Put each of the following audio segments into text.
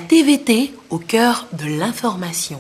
TVT au cœur de l'information.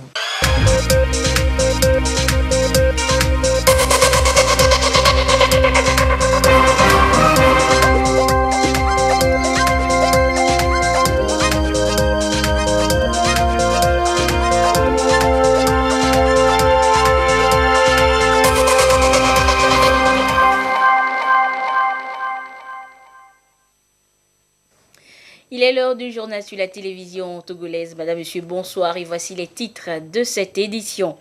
Il est l'heure du journal sur la télévision togolaise. Madame, Monsieur, bonsoir et voici les titres de cette édition.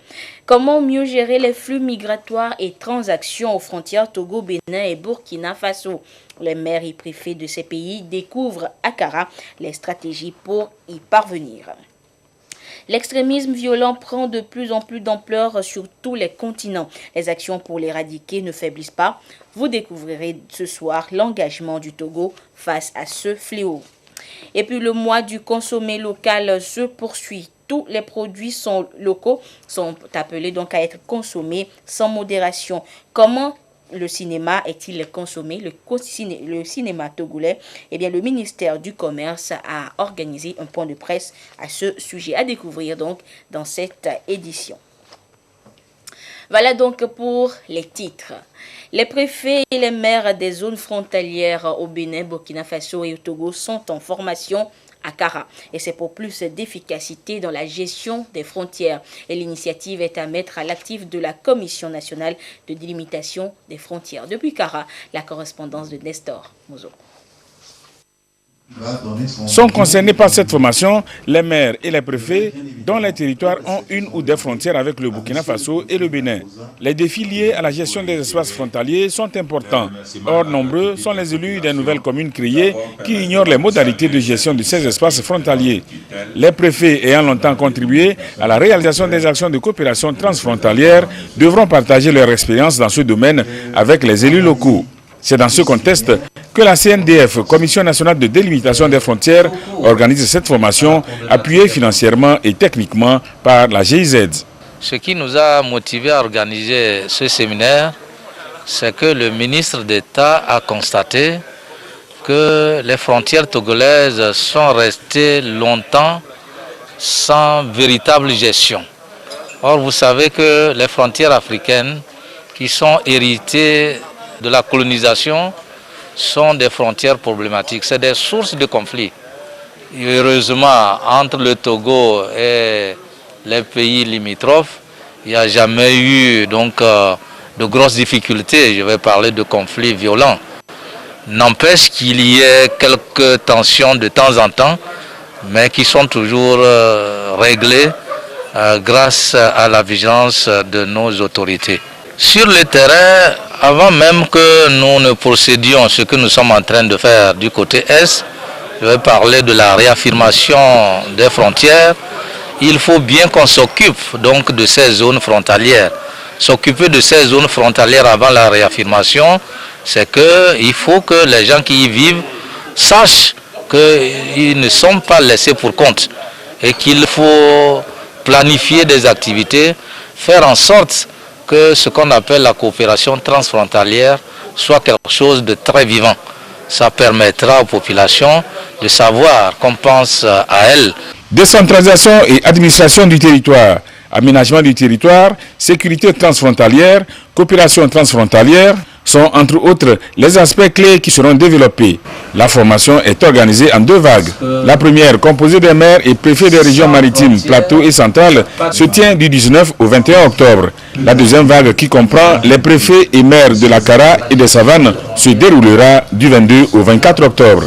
Comment mieux gérer les flux migratoires et transactions aux frontières Togo, Bénin et Burkina Faso? Les maires et préfets de ces pays découvrent à Accra les stratégies pour y parvenir. L'extrémisme violent prend de plus en plus d'ampleur sur tous les continents. Les actions pour l'éradiquer ne faiblissent pas. Vous découvrirez ce soir l'engagement du Togo face à ce fléau. Et puis le mois du consommé local se poursuit. Tous les produits locaux sont appelés donc à être consommés sans modération. Comment le cinéma est-il consommé, le cinéma togolais? Eh bien, le ministère du Commerce a organisé un point de presse à ce sujet, à découvrir donc dans cette édition. Voilà donc pour les titres. Les préfets et les maires des zones frontalières au Bénin, Burkina Faso et au Togo sont en formation à Accra. Et c'est pour plus d'efficacité dans la gestion des frontières. Et l'initiative est à mettre à l'actif de la Commission nationale de délimitation des frontières. Depuis Accra, la correspondance de Nestor Mozo. Sont concernés par cette formation les maires et les préfets dont les territoires ont une ou des frontières avec le Burkina Faso et le Bénin. Les défis liés à la gestion des espaces frontaliers sont importants. Or, nombreux sont les élus des nouvelles communes créées qui ignorent les modalités de gestion de ces espaces frontaliers. Les préfets ayant longtemps contribué à la réalisation des actions de coopération transfrontalière devront partager leur expérience dans ce domaine avec les élus locaux. C'est dans ce contexte que la CNDF, Commission nationale de délimitation des frontières, organise cette formation appuyée financièrement et techniquement par la GIZ. Ce qui nous a motivés à organiser ce séminaire, c'est que le ministre d'État a constaté que les frontières togolaises sont restées longtemps sans véritable gestion. Or, vous savez que les frontières africaines qui sont héritées de la colonisation sont des frontières problématiques, c'est des sources de conflits. Heureusement, entre le Togo et les pays limitrophes, il n'y a jamais eu de grosses difficultés, je vais parler de conflits violents. N'empêche qu'il y ait quelques tensions de temps en temps, mais qui sont toujours réglées grâce à la vigilance de nos autorités. Sur le terrain, avant même que nous ne procédions ce que nous sommes en train de faire du côté Est, je vais parler de la réaffirmation des frontières. Il faut bien qu'on s'occupe donc de ces zones frontalières. S'occuper de ces zones frontalières avant la réaffirmation, c'est qu'il faut que les gens qui y vivent sachent qu'ils ne sont pas laissés pour compte et qu'il faut planifier des activités, faire en sorte que ce qu'on appelle la coopération transfrontalière soit quelque chose de très vivant. Ça permettra aux populations de savoir qu'on pense à elles. Décentralisation et administration du territoire, aménagement du territoire, sécurité transfrontalière, coopération transfrontalière sont entre autres les aspects clés qui seront développés. La formation est organisée en 2 vagues. La première, composée des maires et préfets des régions maritimes, plateaux et centrales, se tient du 19 au 21 octobre. La deuxième vague, qui comprend les préfets et maires de la Kara et des Savanes, se déroulera du 22 au 24 octobre.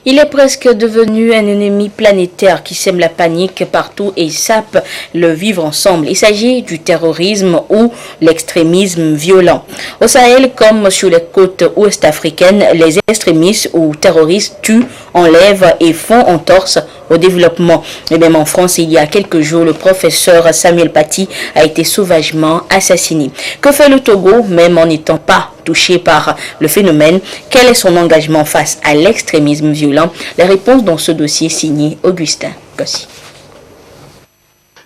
Il est presque devenu un ennemi planétaire qui sème la panique partout et sape le vivre ensemble. Il s'agit du terrorisme ou l'extrémisme violent. Au Sahel, comme sur les côtes ouest africaines, les extrémistes ou terroristes tuent, enlèvent et font entorse au développement. Et même en France, il y a quelques jours, le professeur Samuel Paty a été sauvagement assassiné. Que fait le Togo, même en n'étant pas touché par le phénomène? Quel est son engagement face à l'extrémisme violent? Les réponses dans ce dossier signé Augustin Gossi.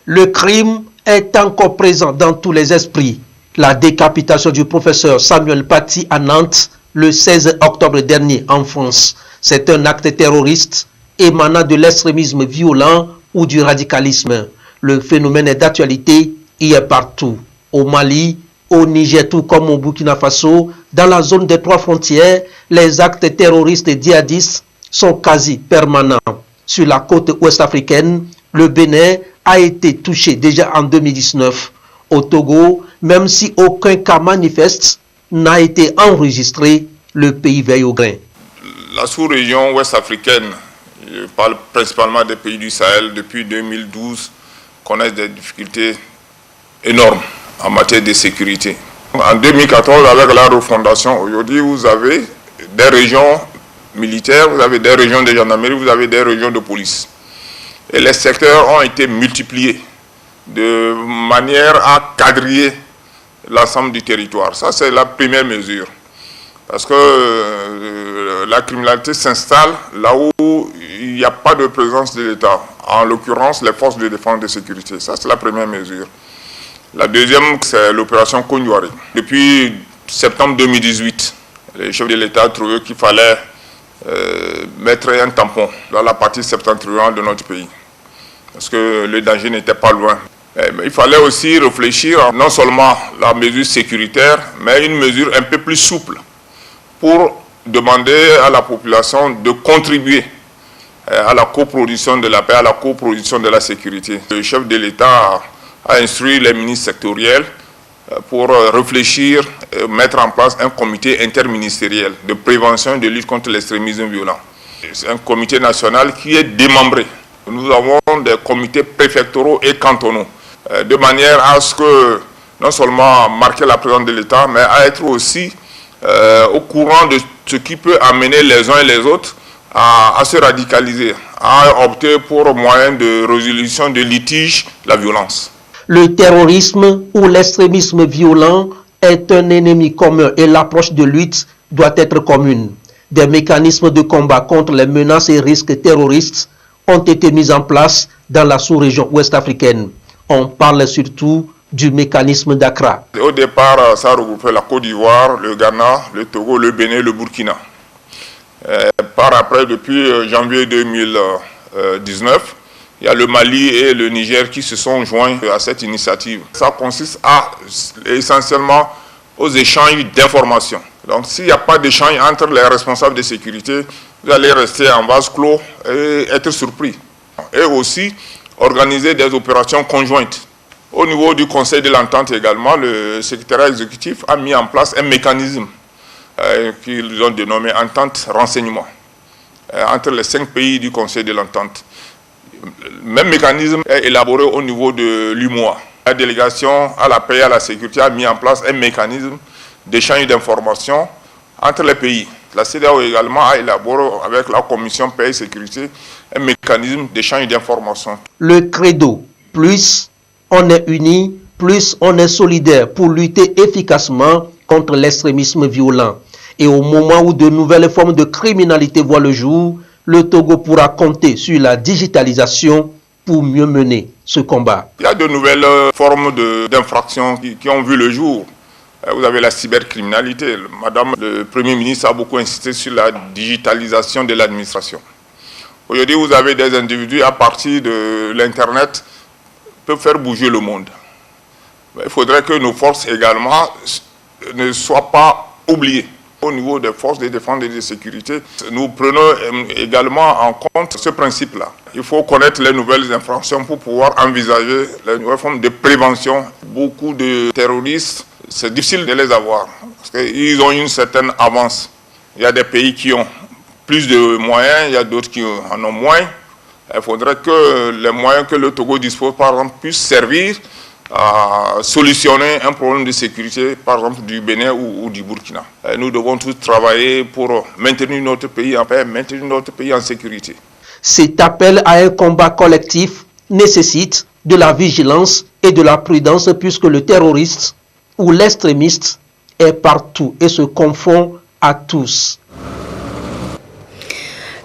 Le crime est encore présent dans tous les esprits. La décapitation du professeur Samuel Paty à Nantes le 16 octobre dernier en France. C'est un acte terroriste émanant de l'extrémisme violent ou du radicalisme. Le phénomène est d'actualité, il est partout. Au Mali, au Niger, tout comme au Burkina Faso, dans la zone des 3 frontières, les actes terroristes et djihadistes sont quasi permanents. Sur la côte ouest africaine, le Bénin a été touché déjà en 2019. Au Togo, même si aucun cas manifeste n'a été enregistré, le pays veille au grain. La sous-région ouest africaine, je parle principalement des pays du Sahel, depuis 2012, connaissent des difficultés énormes en matière de sécurité. En 2014, avec la refondation, aujourd'hui, vous avez des régions militaires, vous avez des régions de gendarmerie, vous avez des régions de police. Et les secteurs ont été multipliés de manière à quadriller l'ensemble du territoire. Ça, c'est la première mesure. Parce que la criminalité s'installe là où il n'y a pas de présence de l'État. En l'occurrence, les forces de défense et de sécurité. Ça, c'est la première mesure. La deuxième, c'est l'opération Kougnouari. Depuis septembre 2018, les chefs de l'État ont trouvé qu'il fallait mettre un tampon dans la partie septentrionale de notre pays. Parce que le danger n'était pas loin. Mais il fallait aussi réfléchir non seulement à la mesure sécuritaire, mais une mesure un peu plus souple pour demander à la population de contribuer à la coproduction de la paix, à la coproduction de la sécurité. Le chef de l'État a instruit les ministres sectoriels pour réfléchir et mettre en place un comité interministériel de prévention et de lutte contre l'extrémisme violent. C'est un comité national qui est démembré. Nous avons des comités préfectoraux et cantonaux, de manière à ce que non seulement marquer la présence de l'État, mais à être aussi au courant de ce qui peut amener les uns et les autres à se radicaliser, à opter pour moyen de résolution de litiges, la violence. Le terrorisme ou l'extrémisme violent est un ennemi commun et l'approche de lutte doit être commune. Des mécanismes de combat contre les menaces et risques terroristes ont été mis en place dans la sous-région ouest africaine. On parle surtout du mécanisme d'Accra. Au départ, ça regroupait la Côte d'Ivoire, le Ghana, le Togo, le Bénin, le Burkina. Par après, depuis janvier 2019, il y a le Mali et le Niger qui se sont joints à cette initiative. Ça consiste essentiellement aux échanges d'informations. Donc s'il n'y a pas d'échange entre les responsables de sécurité, vous allez rester en vase clos et être surpris. Et aussi organiser des opérations conjointes. Au niveau du Conseil de l'Entente également, le secrétariat exécutif a mis en place un mécanisme qu'ils ont dénommé Entente Renseignement entre les 5 pays du Conseil de l'Entente. Le même mécanisme est élaboré au niveau de l'UMOA. La délégation à la paix et à la sécurité a mis en place un mécanisme d'échange d'informations entre les pays. La CEDEAO également a élaboré avec la Commission paix et sécurité un mécanisme d'échange d'informations. Le credo, plus on est unis, plus on est solidaire pour lutter efficacement contre l'extrémisme violent. Et au moment où de nouvelles formes de criminalité voient le jour, le Togo pourra compter sur la digitalisation pour mieux mener ce combat. Il y a de nouvelles formes d'infractions qui ont vu le jour. Vous avez la cybercriminalité. Madame le Premier ministre a beaucoup insisté sur la digitalisation de l'administration. Aujourd'hui, vous avez des individus à partir de l'Internet peuvent faire bouger le monde. Il faudrait que nos forces également ne soient pas oubliées. Au niveau des forces de défense et de sécurité, nous prenons également en compte ce principe-là. Il faut connaître les nouvelles infractions pour pouvoir envisager les nouvelles formes de prévention. Beaucoup de terroristes, c'est difficile de les avoir parce qu'ils ont une certaine avance. Il y a des pays qui ont plus de moyens, il y a d'autres qui en ont moins. Il faudrait que les moyens que le Togo dispose, par exemple, puissent servir à solutionner un problème de sécurité, par exemple du Bénin ou du Burkina. Nous devons tous travailler pour maintenir notre pays en paix, maintenir notre pays en sécurité. Cet appel à un combat collectif nécessite de la vigilance et de la prudence puisque le terroriste ou l'extrémiste est partout et se confond à tous.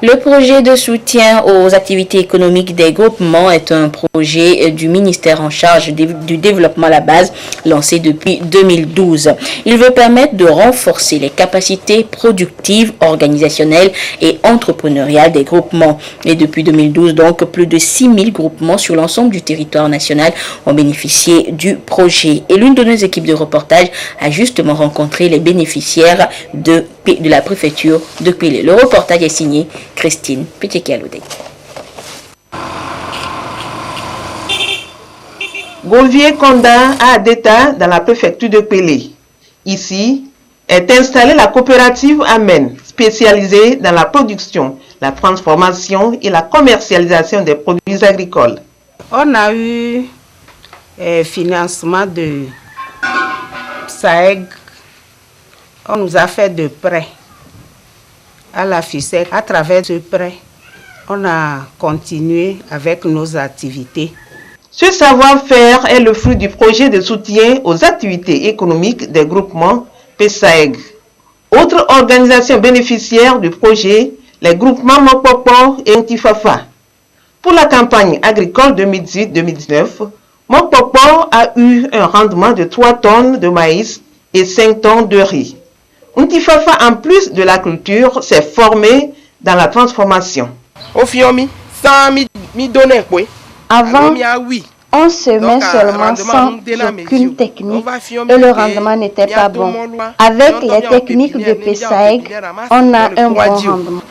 Le projet de soutien aux activités économiques des groupements est un projet du ministère en charge du développement à la base, lancé depuis 2012. Il veut permettre de renforcer les capacités productives, organisationnelles et entrepreneuriales des groupements. Et depuis 2012, donc, plus de 6000 groupements sur l'ensemble du territoire national ont bénéficié du projet. Et l'une de nos équipes de reportage a justement rencontré les bénéficiaires de la préfecture de Pelé. Le reportage est signé Christine Pétikialoudé. Govier Konda à Adeta dans la préfecture de Pelé. Ici est installée la coopérative Amen, spécialisée dans la production, la transformation et la commercialisation des produits agricoles. On a eu financement de SAEG. On nous a fait de prêts à la FICEC. À travers ce prêt, on a continué avec nos activités. Ce savoir-faire est le fruit du projet de soutien aux activités économiques des groupements PSAEG. Autre organisation bénéficiaire du projet, les groupements Mokpopo et Ntifafa. Pour la campagne agricole 2018-2019, Mokpopo a eu un rendement de 3 tonnes de maïs et 5 tonnes de riz. Ntifafa, en plus de la culture, s'est formé dans la transformation. Avant, on semait seulement sans aucune technique et le rendement n'était pas bon. Avec les techniques de PSAEG, on a un bon rendement.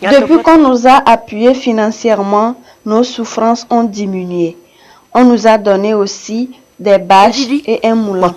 Depuis qu'on nous a appuyés financièrement, nos souffrances ont diminué. On nous a donné aussi des bâches et un moulin.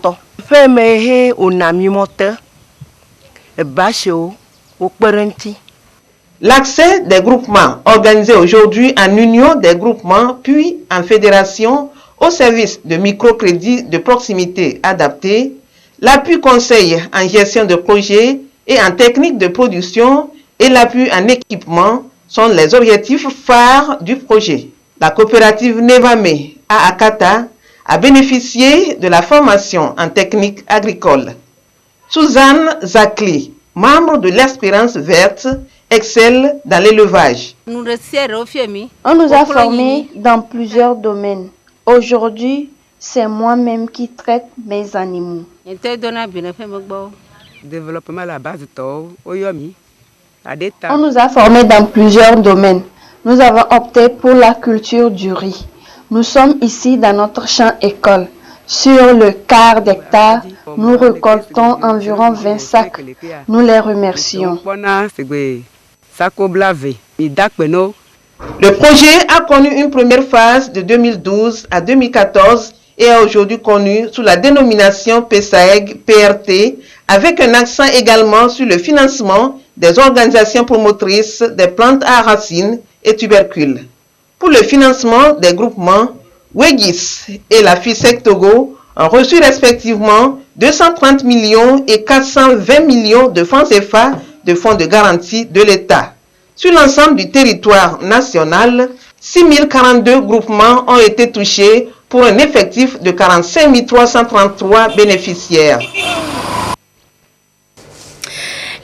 L'accès des groupements organisés aujourd'hui en union des groupements puis en fédération au service de microcrédits de proximité adaptés, l'appui conseil en gestion de projet et en technique de production et l'appui en équipement sont les objectifs phares du projet. La coopérative Nevame à Akata a bénéficié de la formation en technique agricole. Suzanne Zakli, membre de l'Espérance Verte, excelle dans l'élevage. On nous a formés dans plusieurs domaines. Aujourd'hui, c'est moi-même qui traite mes animaux. On nous a formés dans plusieurs domaines. Nous avons opté pour la culture du riz. Nous sommes ici dans notre champ-école. Sur le quart d'hectare, nous récoltons environ 20 sacs. Nous les remercions. Le projet a connu une première phase de 2012 à 2014 et est aujourd'hui connu sous la dénomination PSAEG-PRT, avec un accent également sur le financement des organisations promotrices des plantes à racines et tubercules. Pour le financement des groupements, Wegis et la FICEC Togo ont reçu respectivement 230 millions et 420 millions de francs CFA de fonds de garantie de l'État. Sur l'ensemble du territoire national, 6042 groupements ont été touchés pour un effectif de 45 333 bénéficiaires.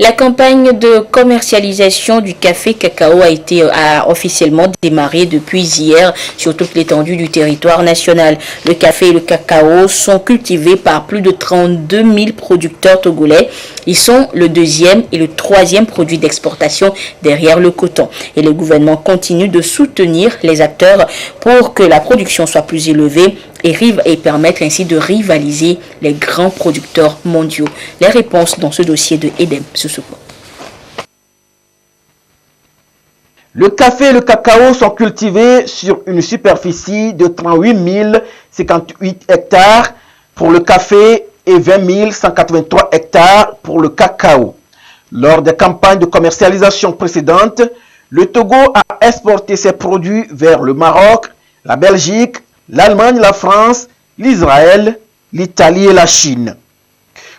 La campagne de commercialisation du café cacao a officiellement démarré depuis hier sur toute l'étendue du territoire national. Le café et le cacao sont cultivés par plus de 32 000 producteurs togolais. Ils sont le deuxième et le troisième produit d'exportation derrière le coton. Et le gouvernement continue de soutenir les acteurs pour que la production soit plus élevée et permettre ainsi de rivaliser les grands producteurs mondiaux. Les réponses dans ce dossier de Edem Soussoukou. Le café et le cacao sont cultivés sur une superficie de 38 058 hectares pour le café et 20 183 hectares pour le cacao. Lors des campagnes de commercialisation précédentes, le Togo a exporté ses produits vers le Maroc, la Belgique, l'Allemagne, la France, l'Israël, l'Italie et la Chine.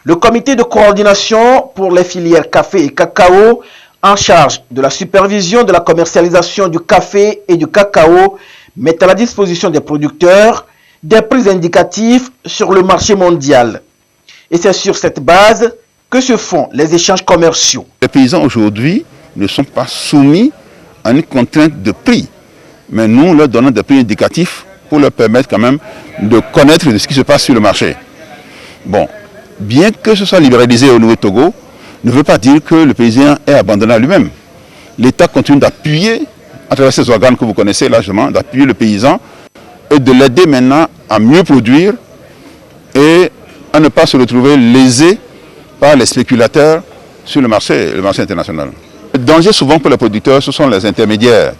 Le comité de coordination pour les filières café et cacao en charge de la supervision de la commercialisation du café et du cacao met à la disposition des producteurs des prix indicatifs sur le marché mondial. Et c'est sur cette base que se font les échanges commerciaux. Les paysans aujourd'hui ne sont pas soumis à une contrainte de prix, mais nous leur donnons des prix indicatifs pour leur permettre quand même de connaître ce qui se passe sur le marché. Bon, bien que ce soit libéralisé au Nouveau-Togo, ne veut pas dire que le paysan est abandonné à lui-même. L'État continue d'appuyer, à travers ces organes que vous connaissez largement, d'appuyer le paysan et de l'aider maintenant à mieux produire et à ne pas se retrouver lésé par les spéculateurs sur le marché international. Le danger souvent pour les producteurs, ce sont les intermédiaires.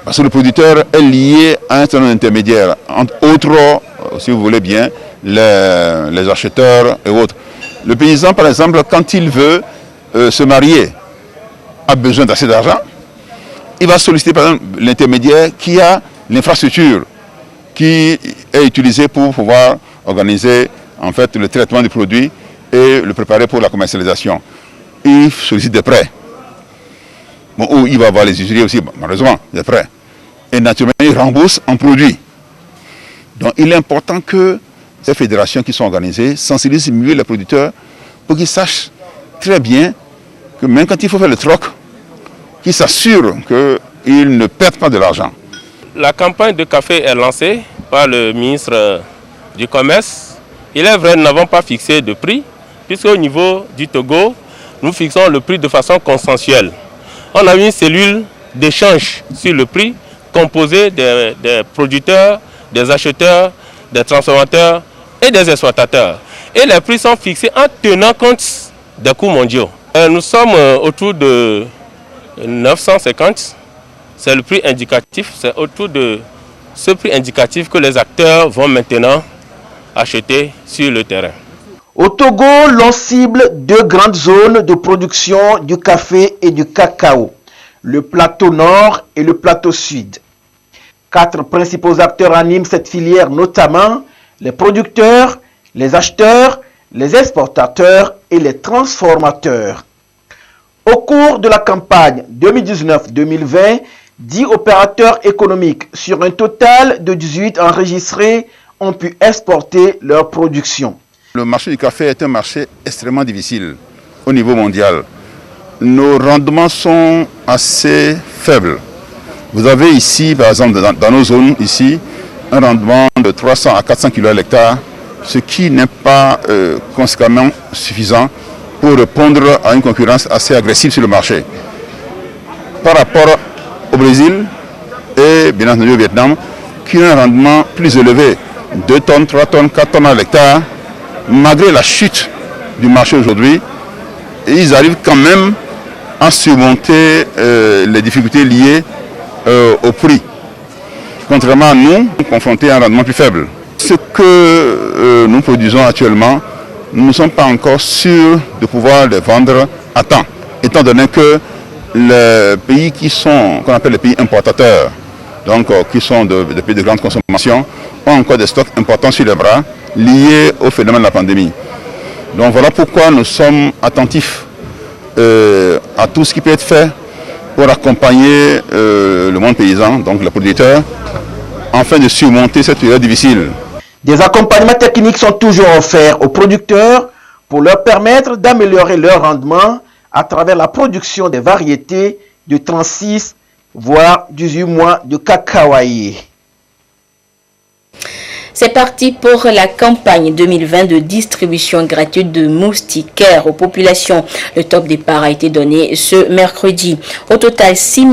Parce que le producteur est lié à un certain nombre d'intermédiaires, entre autres, si vous voulez bien, les acheteurs et autres. Le paysan, par exemple, quand il veut se marier, a besoin d'assez d'argent, il va solliciter par exemple l'intermédiaire qui a l'infrastructure qui est utilisée pour pouvoir organiser en fait le traitement du produit et le préparer pour la commercialisation. Il sollicite des prêts. Bon, où il va avoir les usuriers aussi, malheureusement, des prêts. Et naturellement, il rembourse en produits. Donc il est important que ces fédérations qui sont organisées sensibilisent mieux les producteurs pour qu'ils sachent très bien que même quand il faut faire le troc, qu'ils s'assurent qu'ils ne perdent pas de l'argent. La campagne de café est lancée par le ministre du Commerce. Il est vrai, nous n'avons pas fixé de prix, puisque au niveau du Togo, nous fixons le prix de façon consensuelle. On a une cellule d'échange sur le prix composée des producteurs, des acheteurs, des transformateurs et des exploitateurs. Et les prix sont fixés en tenant compte des coûts mondiaux. Nous sommes autour de 950. C'est le prix indicatif. C'est autour de ce prix indicatif que les acteurs vont maintenant acheter sur le terrain. Au Togo, l'on cible deux grandes zones de production du café et du cacao, le plateau nord et le plateau sud. 4 principaux acteurs animent cette filière, notamment les producteurs, les acheteurs, les exportateurs et les transformateurs. Au cours de la campagne 2019-2020, 10 opérateurs économiques sur un total de 18 enregistrés ont pu exporter leur production. Le marché du café est un marché extrêmement difficile au niveau mondial. Nos rendements sont assez faibles. Vous avez ici, par exemple, dans nos zones, ici, un rendement de 300 à 400 kg à l'hectare, ce qui n'est pas conséquemment suffisant pour répondre à une concurrence assez agressive sur le marché. Par rapport au Brésil et bien entendu au Vietnam, qui ont un rendement plus élevé, 2 tonnes, 3 tonnes, 4 tonnes à l'hectare, malgré la chute du marché aujourd'hui, ils arrivent quand même à surmonter les difficultés liées au prix. Contrairement à nous, confrontés à un rendement plus faible. Ce que nous produisons actuellement, nous ne sommes pas encore sûrs de pouvoir les vendre à temps, étant donné que les pays qu'on appelle les pays importateurs, donc qui sont des pays de grande consommation, ont encore des stocks importants sur les bras liés au phénomène de la pandémie. Donc voilà pourquoi nous sommes attentifs à tout ce qui peut être fait pour accompagner le monde paysan, donc les producteurs, afin de surmonter cette période difficile. Des accompagnements techniques sont toujours offerts aux producteurs pour leur permettre d'améliorer leur rendement à travers la production des variétés de 36 voire 18 mois de cacaoyer. C'est parti pour la campagne 2020 de distribution gratuite de moustiquaires aux populations. Le top départ a été donné ce mercredi. Au total, 6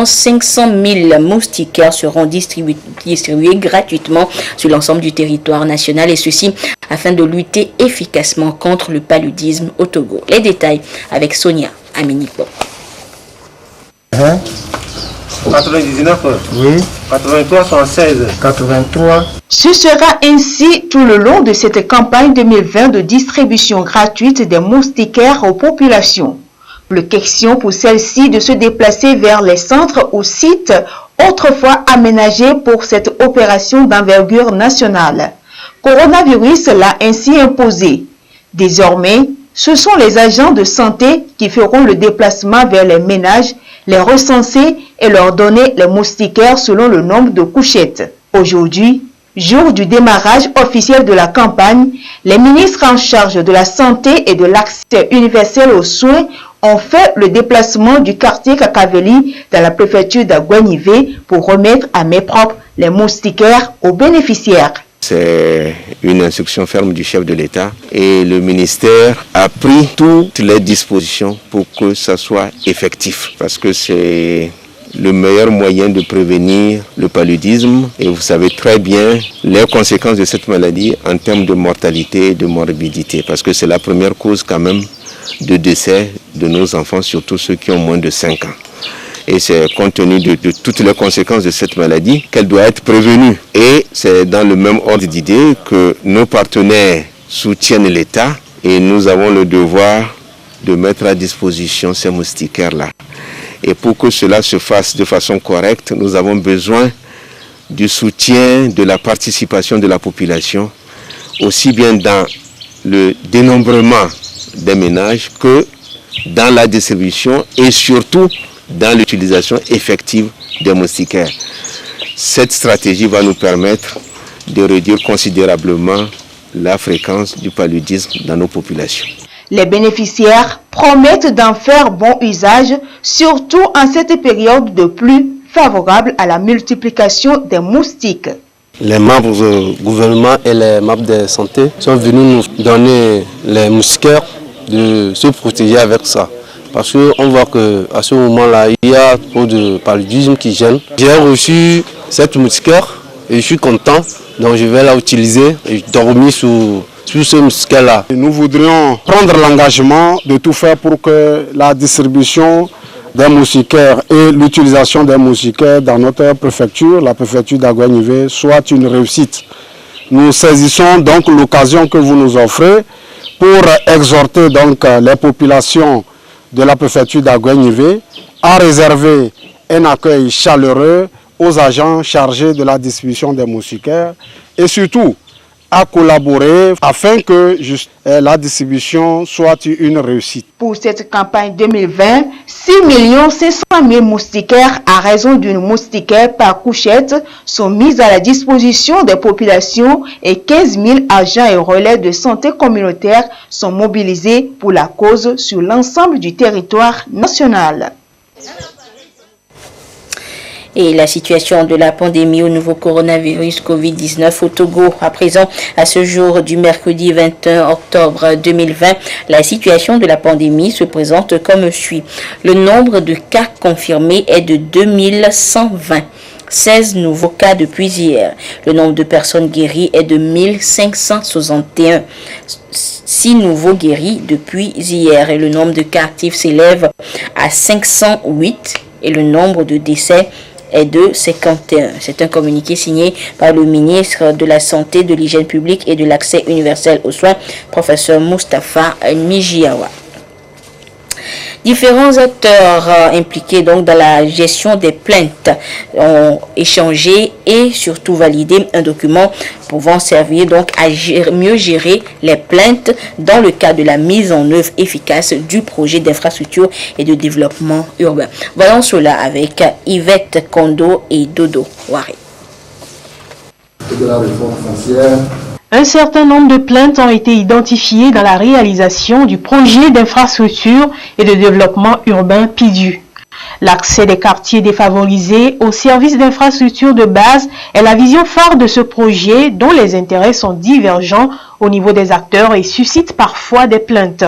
500 000 moustiquaires seront distribués gratuitement sur l'ensemble du territoire national, et ceci afin de lutter efficacement contre le paludisme au Togo. Les détails avec Sonia Aminipo. 99, oui. 83, 76, 83. Ce sera ainsi tout le long de cette campagne 2020 de distribution gratuite des moustiquaires aux populations. Plus question pour celles-ci de se déplacer vers les centres ou sites autrefois aménagés pour cette opération d'envergure nationale. Coronavirus l'a ainsi imposé. Désormais, ce sont les agents de santé qui feront le déplacement vers les ménages, les recenser et leur donner les moustiquaires selon le nombre de couchettes. Aujourd'hui, Jour du démarrage officiel de la campagne, les ministres en charge de la santé et de l'accès universel aux soins ont fait le déplacement du quartier Kakaveli dans la préfecture d'Aguanivé pour remettre à main propre les moustiquaires aux bénéficiaires. C'est une instruction ferme du chef de l'État et le ministère a pris toutes les dispositions pour que ça soit effectif parce que c'est le meilleur moyen de prévenir le paludisme et vous savez très bien les conséquences de cette maladie en termes de mortalité et de morbidité parce que c'est la première cause quand même de décès de nos enfants, surtout ceux qui ont moins de 5 ans. Et c'est compte tenu de toutes les conséquences de cette maladie qu'elle doit être prévenue. Et c'est dans le même ordre d'idée que nos partenaires soutiennent l'État et nous avons le devoir de mettre à disposition ces moustiquaires-là. Et pour que cela se fasse de façon correcte, nous avons besoin du soutien, de la participation de la population, aussi bien dans le dénombrement des ménages que dans la distribution et surtout dans l'utilisation effective des moustiquaires. Cette stratégie va nous permettre de réduire considérablement la fréquence du paludisme dans nos populations. Les bénéficiaires promettent d'en faire bon usage, surtout en cette période de pluie favorable à la multiplication des moustiques. Les membres du gouvernement et les membres de santé sont venus nous donner les moustiquaires de se protéger avec ça. Parce qu'on voit qu'à ce moment-là, il y a trop de paludisme qui gêne. J'ai reçu cette moustiquaire et je suis content. Donc je vais la utiliser et dormir sur ce moustiquaire-là. Nous voudrions prendre l'engagement de tout faire pour que la distribution des moustiquaires et l'utilisation des moustiquaires dans notre préfecture, la préfecture d'Aguanivé, soit une réussite. Nous saisissons donc l'occasion que vous nous offrez pour exhorter donc les populations de la préfecture d'Aguanivé à réserver un accueil chaleureux aux agents chargés de la distribution des moustiquaires et surtout à collaborer afin que la distribution soit une réussite. Pour cette campagne 2020, 6 500 000 moustiquaires à raison d'une moustiquaire par couchette sont mis à la disposition des populations et 15 000 agents et relais de santé communautaire sont mobilisés pour la cause sur l'ensemble du territoire national. Et la situation de la pandémie au nouveau coronavirus Covid-19 au Togo. À présent, à ce jour du mercredi 21 octobre 2020, la situation de la pandémie se présente comme suit. Le nombre de cas confirmés est de 2120. 16 nouveaux cas depuis hier. Le nombre de personnes guéries est de 1561. 6 nouveaux guéris depuis hier. Et le nombre de cas actifs s'élève à 508. Et le nombre de décès est de 51. C'est un communiqué signé par le ministre de la Santé, de l'Hygiène publique et de l'Accès universel aux soins, professeur Moustapha Mijiawa. Différents acteurs impliqués donc dans la gestion des plaintes ont échangé et surtout validé un document pouvant servir donc à mieux gérer les plaintes dans le cadre de la mise en œuvre efficace du projet d'infrastructure et de développement urbain. Voyons cela avec Yvette Kondo et Dodo Wari. Un certain nombre de plaintes ont été identifiées dans la réalisation du projet d'infrastructure et de développement urbain PIDU. L'accès des quartiers défavorisés aux services d'infrastructure de base est la vision phare de ce projet dont les intérêts sont divergents au niveau des acteurs et suscitent parfois des plaintes.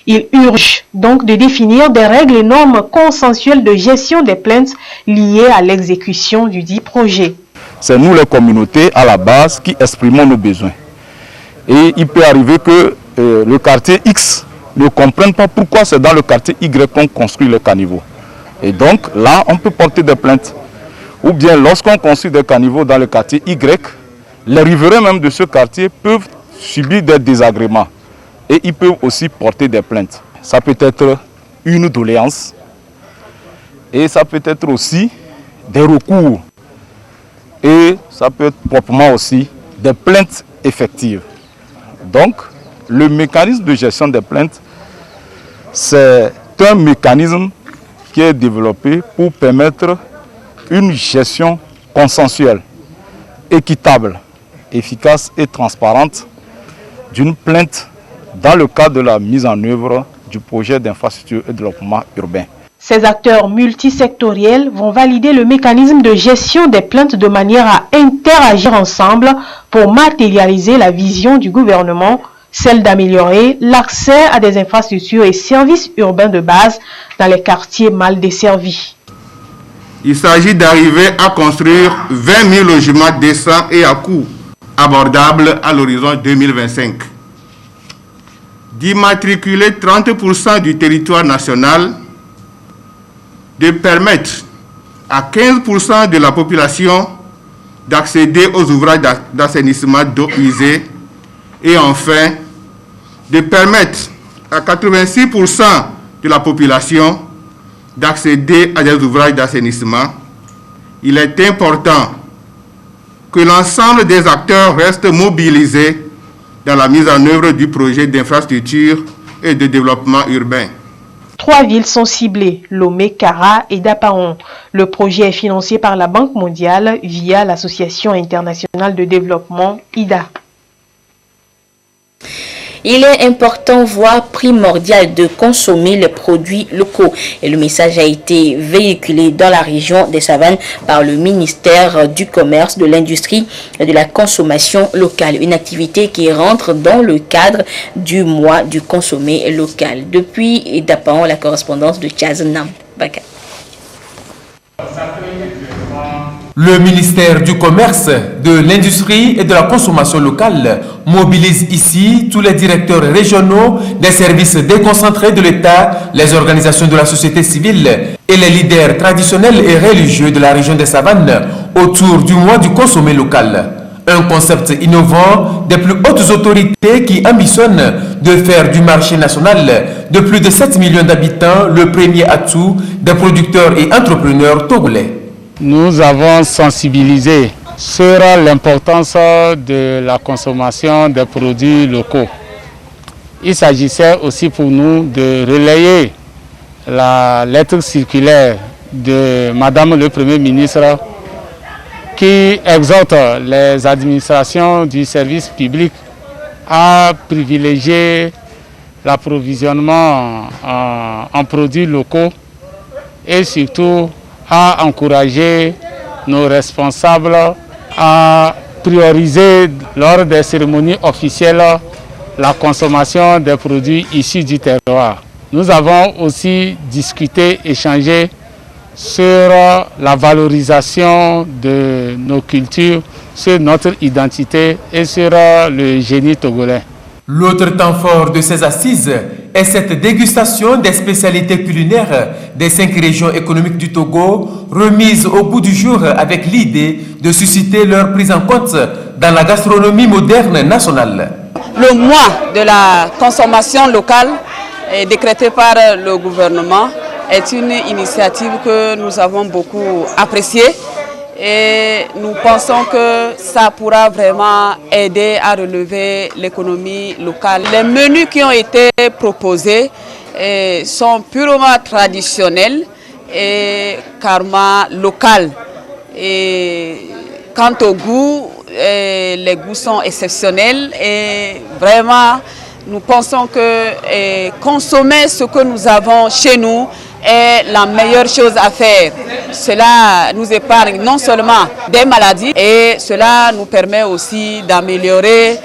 Il urge donc de définir des règles et normes consensuelles de gestion des plaintes liées à l'exécution du dit projet. C'est nous les communautés à la base qui exprimons nos besoins. Et il peut arriver que le quartier X ne comprenne pas pourquoi c'est dans le quartier Y qu'on construit les caniveaux. Et donc là, on peut porter des plaintes. Ou bien lorsqu'on construit des caniveaux dans le quartier Y, les riverains même de ce quartier peuvent subir des désagréments. Et ils peuvent aussi porter des plaintes. Ça peut être une doléance. Et ça peut être aussi des recours. Et ça peut être proprement aussi des plaintes effectives. Donc, le mécanisme de gestion des plaintes, c'est un mécanisme qui est développé pour permettre une gestion consensuelle, équitable efficace et transparente d'une plainte dans le cadre de la mise en œuvre du projet d'infrastructure et de développement urbain. Ces acteurs multisectoriels vont valider le mécanisme de gestion des plaintes de manière à interagir ensemble pour matérialiser la vision du gouvernement, celle d'améliorer l'accès à des infrastructures et services urbains de base dans les quartiers mal desservis. Il s'agit d'arriver à construire 20 000 logements décents et à coût abordable à l'horizon 2025. D'immatriculer 30% du territoire national, de permettre à 15% de la population d'accéder aux ouvrages d'assainissement d'eau usée et enfin de permettre à 86% de la population d'accéder à des ouvrages d'assainissement. Il est important que l'ensemble des acteurs restent mobilisés dans la mise en œuvre du projet d'infrastructure et de développement urbain. 3 villes sont ciblées, Lomé, Kara et Dapaon. Le projet est financé par la Banque mondiale via l'Association internationale de développement, IDA. Il est important, voire primordial, de consommer les produits locaux. Et le message a été véhiculé dans la région des Savanes par le ministère du Commerce, de l'Industrie et de la Consommation locale. Une activité qui rentre dans le cadre du mois du consommé local. Depuis Dapaon, la correspondance de Chazanam Baka. Le ministère du Commerce, de l'Industrie et de la Consommation locale mobilise ici tous les directeurs régionaux des services déconcentrés de l'État, les organisations de la société civile et les leaders traditionnels et religieux de la région des Savanes autour du mois du consommé local. Un concept innovant des plus hautes autorités qui ambitionnent de faire du marché national de plus de 7 millions d'habitants le premier atout des producteurs et entrepreneurs togolais. Nous avons sensibilisé sur l'importance de la consommation des produits locaux. Il s'agissait aussi pour nous de relayer la lettre circulaire de Madame le Premier ministre qui exhorte les administrations du service public à privilégier l'approvisionnement en produits locaux et surtout à encourager nos responsables à prioriser lors des cérémonies officielles la consommation des produits issus du terroir. Nous avons aussi discuté, échangé sur la valorisation de nos cultures, sur notre identité et sur le génie togolais. L'autre temps fort de ces assises est cette dégustation des spécialités culinaires des 5 régions économiques du Togo, remise au goût du jour avec l'idée de susciter leur prise en compte dans la gastronomie moderne nationale. Le mois de la consommation locale décrété par le gouvernement est une initiative que nous avons beaucoup appréciée. Et nous pensons que ça pourra vraiment aider à relever l'économie locale. Les menus qui ont été proposés sont purement traditionnels et carrément locaux. Et quant au goût, les goûts sont exceptionnels et vraiment nous pensons que consommer ce que nous avons chez nous est la meilleure chose à faire. Cela nous épargne non seulement des maladies et cela nous permet aussi d'améliorer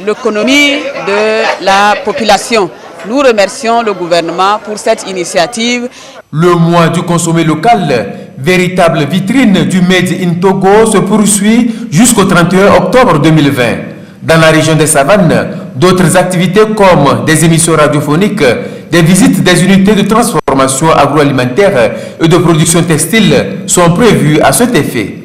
l'économie de la population. Nous remercions le gouvernement pour cette initiative. Le mois du consommé local, véritable vitrine du Made in Togo, se poursuit jusqu'au 31 octobre 2020. Dans la région des Savanes, d'autres activités comme des émissions radiophoniques, des visites des unités de transformation agroalimentaire et de production textile sont prévues à cet effet.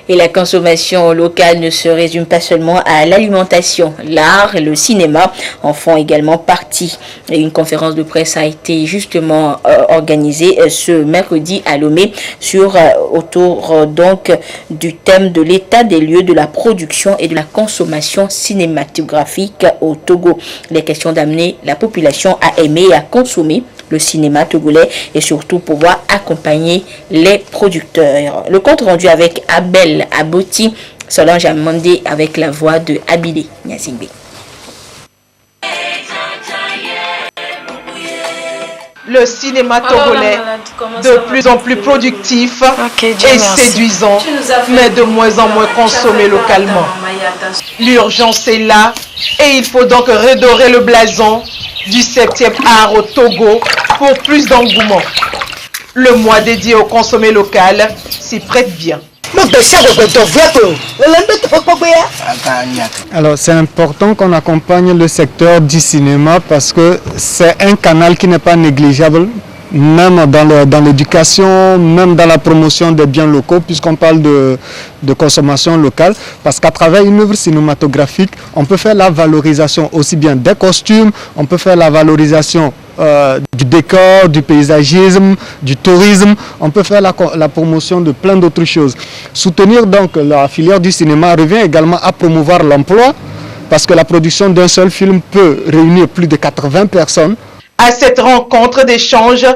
Et la consommation locale ne se résume pas seulement à l'alimentation. L'art et le cinéma en font également partie. Et une conférence de presse a été justement organisée ce mercredi à Lomé autour donc du thème de l'état des lieux de la production et de la consommation cinématographique au Togo. Les questions d'amener la population à aimer et à consommer le cinéma togolais et surtout pouvoir accompagner les producteurs. Le compte rendu avec Abel Aboti, Solange Amandé avec la voix de Abidé Nyasingbe. Le cinéma togolais, de plus en plus productif et séduisant, mais de moins en moins consommé localement. L'urgence est là et il faut donc redorer le blason du 7e art au Togo pour plus d'engouement. Le mois dédié au consommé local s'y prête bien. Alors c'est important qu'on accompagne le secteur du cinéma parce que c'est un canal qui n'est pas négligeable, même dans l'éducation, même dans la promotion des biens locaux, puisqu'on parle de consommation locale, parce qu'à travers une œuvre cinématographique, on peut faire la valorisation aussi bien des costumes, on peut faire la valorisation du décor, du paysagisme, du tourisme, on peut faire la promotion de plein d'autres choses. Soutenir donc la filière du cinéma revient également à promouvoir l'emploi, parce que la production d'un seul film peut réunir plus de 80 personnes. À cette rencontre d'échange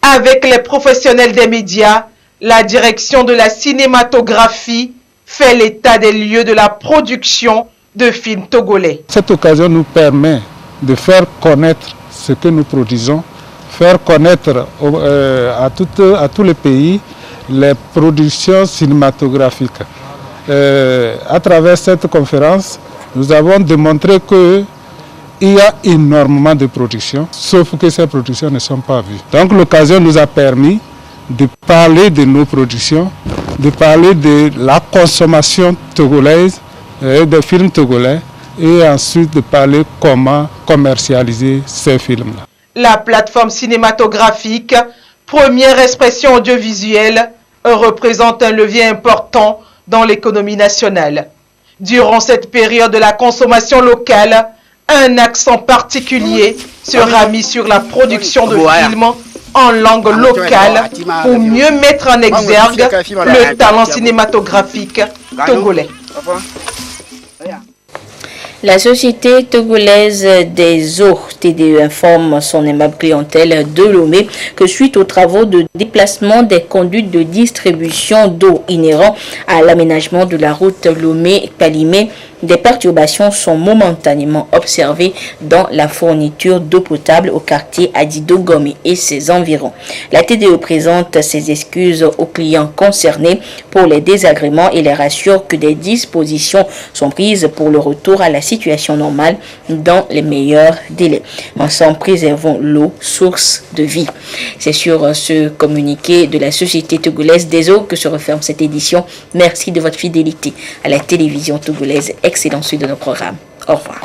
avec les professionnels des médias, la direction de la cinématographie fait l'état des lieux de la production de films togolais. Cette occasion nous permet de faire connaître ce que nous produisons, faire connaître à tous les pays les productions cinématographiques. À travers cette conférence, nous avons démontré que il y a énormément de productions, sauf que ces productions ne sont pas vues. Donc l'occasion nous a permis de parler de nos productions, de parler de la consommation togolaise, des films togolais, et ensuite de parler comment commercialiser ces films-là. La plateforme cinématographique, première expression audiovisuelle, représente un levier important dans l'économie nationale. Durant cette période de la consommation locale, un accent particulier sera mis sur la production de films en langue locale pour mieux mettre en exergue le talent cinématographique togolais. La société togolaise des eaux TDE informe son aimable clientèle de Lomé que suite aux travaux de déplacement des conduites de distribution d'eau inhérents à l'aménagement de la route Lomé-Kalimé, des perturbations sont momentanément observées dans la fourniture d'eau potable au quartier Adido-Gomé et ses environs. La TDE présente ses excuses aux clients concernés pour les désagréments et les rassure que des dispositions sont prises pour le retour à la situation normale dans les meilleurs délais. Ensemble, préservons l'eau, source de vie. C'est sur ce communiqué de la Société togolaise des eaux que se referme cette édition. Merci de votre fidélité à la télévision togolaise. Excellent suite de nos programmes. Au revoir.